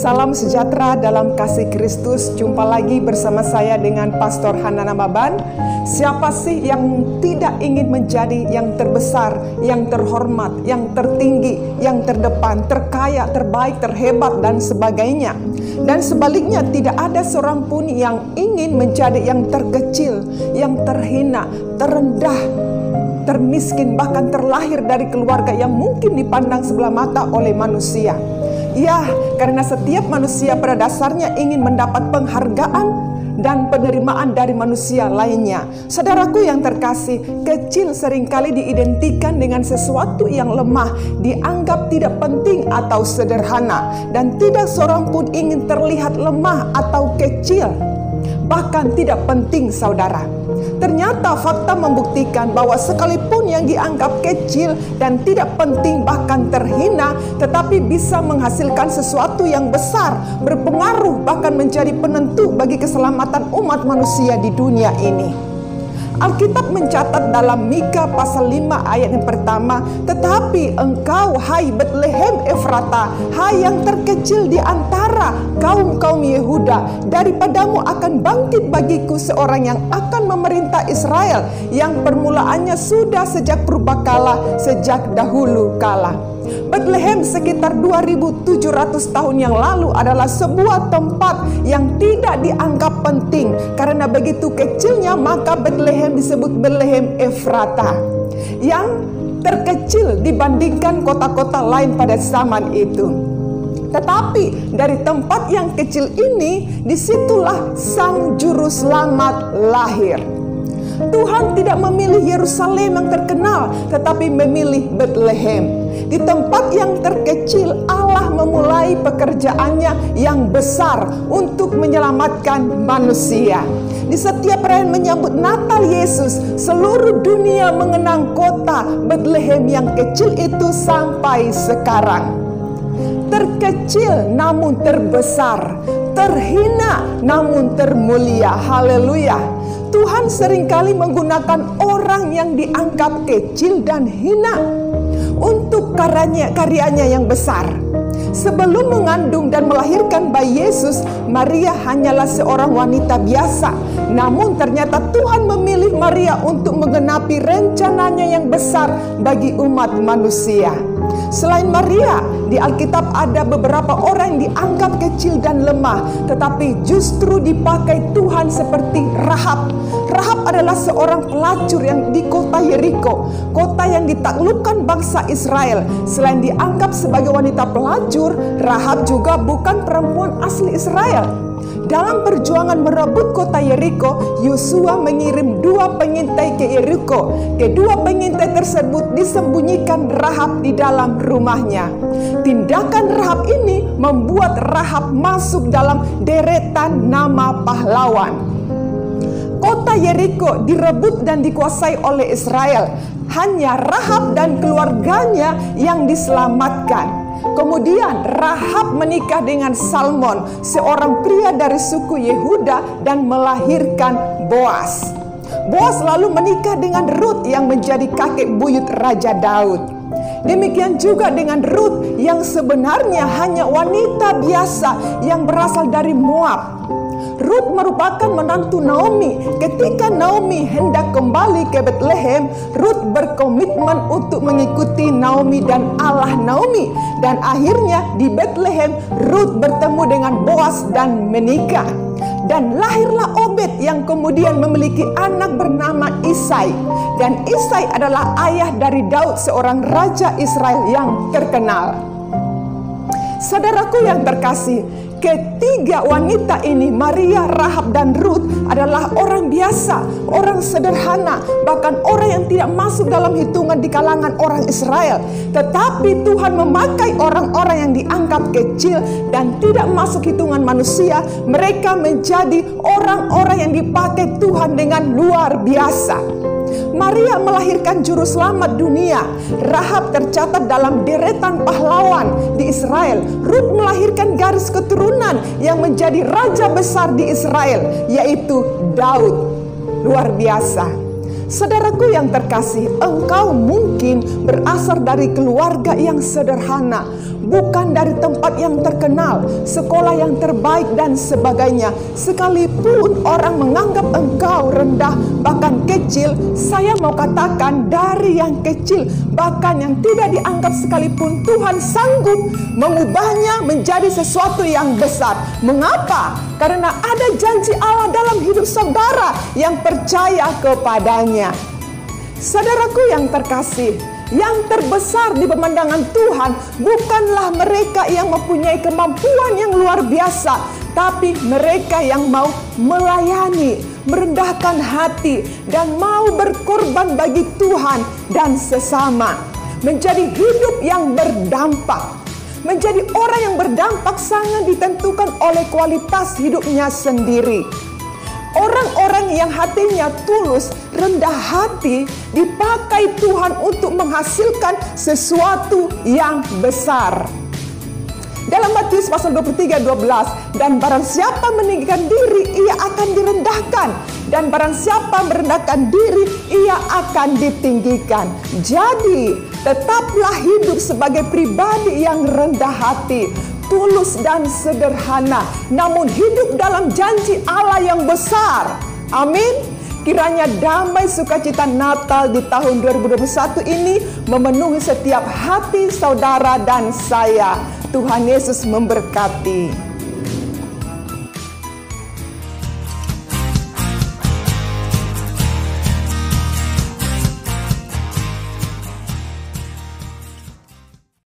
Salam sejahtera dalam kasih Kristus. Jumpa lagi bersama saya dengan Pastor Hana Namaban. Siapa sih yang tidak ingin menjadi yang terbesar, yang terhormat, yang tertinggi, yang terdepan, terkaya, terbaik, terhebat, dan sebagainya. Dan sebaliknya tidak ada seorang pun yang ingin menjadi yang terkecil, yang terhina, terendah, termiskin, bahkan terlahir dari keluarga yang mungkin dipandang sebelah mata oleh manusia. Ya, karena setiap manusia pada dasarnya ingin mendapat penghargaan dan penerimaan dari manusia lainnya. Saudaraku yang terkasih, kecil seringkali diidentikan dengan sesuatu yang lemah, dianggap tidak penting atau sederhana, dan tidak seorang pun ingin terlihat lemah atau kecil, bahkan tidak penting, saudara. Ternyata fakta membuktikan bahwa sekalipun yang dianggap kecil dan tidak penting bahkan terhina, tetapi bisa menghasilkan sesuatu yang besar, berpengaruh, bahkan menjadi penentu bagi keselamatan umat manusia di dunia ini. Alkitab mencatat dalam Mika pasal 5 ayat yang pertama, "Tetapi engkau, hai Betlehem Efrata, hai yang terkecil di antara kaum-kaum Yehuda, daripadamu akan bangkit bagiku seorang yang akan memerintah Israel, yang permulaannya sudah sejak purbakala, sejak dahulu kala." Betlehem sekitar 2700 tahun yang lalu adalah sebuah tempat yang tidak dianggap penting. Karena begitu kecilnya, maka Betlehem disebut Betlehem Efrata, yang terkecil dibandingkan kota-kota lain pada zaman itu. Tetapi dari tempat yang kecil ini, disitulah Sang Juru Selamat lahir. Tuhan tidak memilih Yerusalem yang terkenal, tetapi memilih Betlehem. Di tempat yang terkecil, Allah memulai pekerjaannya yang besar untuk menyelamatkan manusia. Di setiap perayaan menyambut Natal Yesus, seluruh dunia mengenang kota Betlehem yang kecil itu sampai sekarang. Terkecil namun terbesar, terhina namun termulia. Haleluya. Tuhan seringkali menggunakan orang yang dianggap kecil dan hina untuk karyanya yang besar. Sebelum mengandung dan melahirkan bayi Yesus, Maria hanyalah seorang wanita biasa. Namun ternyata Tuhan memilih Maria untuk menggenapi rencananya yang besar bagi umat manusia. Selain Maria, di Alkitab ada beberapa orang yang dianggap kecil dan lemah, tetapi justru dipakai Tuhan seperti Rahab. Rahab adalah seorang pelacur yang di kota Yeriko, kota yang ditaklukkan bangsa Israel. Selain dianggap sebagai wanita pelacur, Rahab juga bukan perempuan asli Israel. Dalam perjuangan merebut kota Yeriko, Yosua mengirim 2 pengintai ke Yeriko. Kedua pengintai tersebut disembunyikan Rahab di dalam rumahnya. Tindakan Rahab ini membuat Rahab masuk dalam deretan nama pahlawan. Kota Yeriko direbut dan dikuasai oleh Israel. Hanya Rahab dan keluarganya yang diselamatkan. Kemudian Rahab menikah dengan Salmon, seorang pria dari suku Yehuda, dan melahirkan Boas. Boas lalu menikah dengan Rut yang menjadi kakek buyut Raja Daud. Demikian juga dengan Rut yang sebenarnya hanya wanita biasa yang berasal dari Moab. Rut merupakan menantu Naomi. Ketika Naomi hendak kembali ke Betlehem, Rut berkomitmen untuk mengikuti Naomi dan Allah Naomi. Dan akhirnya di Betlehem, Rut bertemu dengan Boas dan menikah. Dan lahirlah Obed yang kemudian memiliki anak bernama Isai. Dan Isai adalah ayah dari Daud, seorang raja Israel yang terkenal. Saudaraku yang terkasih, ketiga wanita ini, Maria, Rahab, dan Rut, adalah orang biasa, orang sederhana, bahkan orang yang tidak masuk dalam hitungan di kalangan orang Israel. Tetapi Tuhan memakai orang-orang yang dianggap kecil dan tidak masuk hitungan manusia. Mereka menjadi orang-orang yang dipakai Tuhan dengan luar biasa. Maria melahirkan juru selamat dunia. Rahab tercatat dalam deretan pahlawan di Israel. Rut melahirkan garis keturunan yang menjadi raja besar di Israel, yaitu Daud. Luar biasa. Saudaraku yang terkasih, engkau mungkin berasal dari keluarga yang sederhana, bukan dari tempat yang terkenal, sekolah yang terbaik dan sebagainya. Sekalipun orang menganggap engkau rendah, bahkan kecil, saya mau katakan dari yang kecil, bahkan yang tidak dianggap sekalipun, Tuhan sanggup mengubahnya menjadi sesuatu yang besar. Mengapa? Karena ada janji Allah dalam hidup saudara yang percaya kepadanya. Saudaraku yang terkasih, yang terbesar di pemandangan Tuhan bukanlah mereka yang mempunyai kemampuan yang luar biasa, tapi mereka yang mau melayani, merendahkan hati, dan mau berkorban bagi Tuhan dan sesama. Menjadi hidup yang berdampak. Menjadi orang yang berdampak sangat ditentukan oleh kualitas hidupnya sendiri. Orang-orang yang hatinya tulus, rendah hati, dipakai Tuhan untuk menghasilkan sesuatu yang besar. Dalam Matius pasal 23:12, dan barang siapa meninggikan diri, ia akan direndahkan. Dan barang siapa merendahkan diri, ia akan ditinggikan. Jadi, tetaplah hidup sebagai pribadi yang rendah hati, tulus dan sederhana, namun hidup dalam janji Allah yang besar. Amin. Kiranya damai sukacita Natal di tahun 2021 ini memenuhi setiap hati saudara dan saya. Tuhan Yesus memberkati.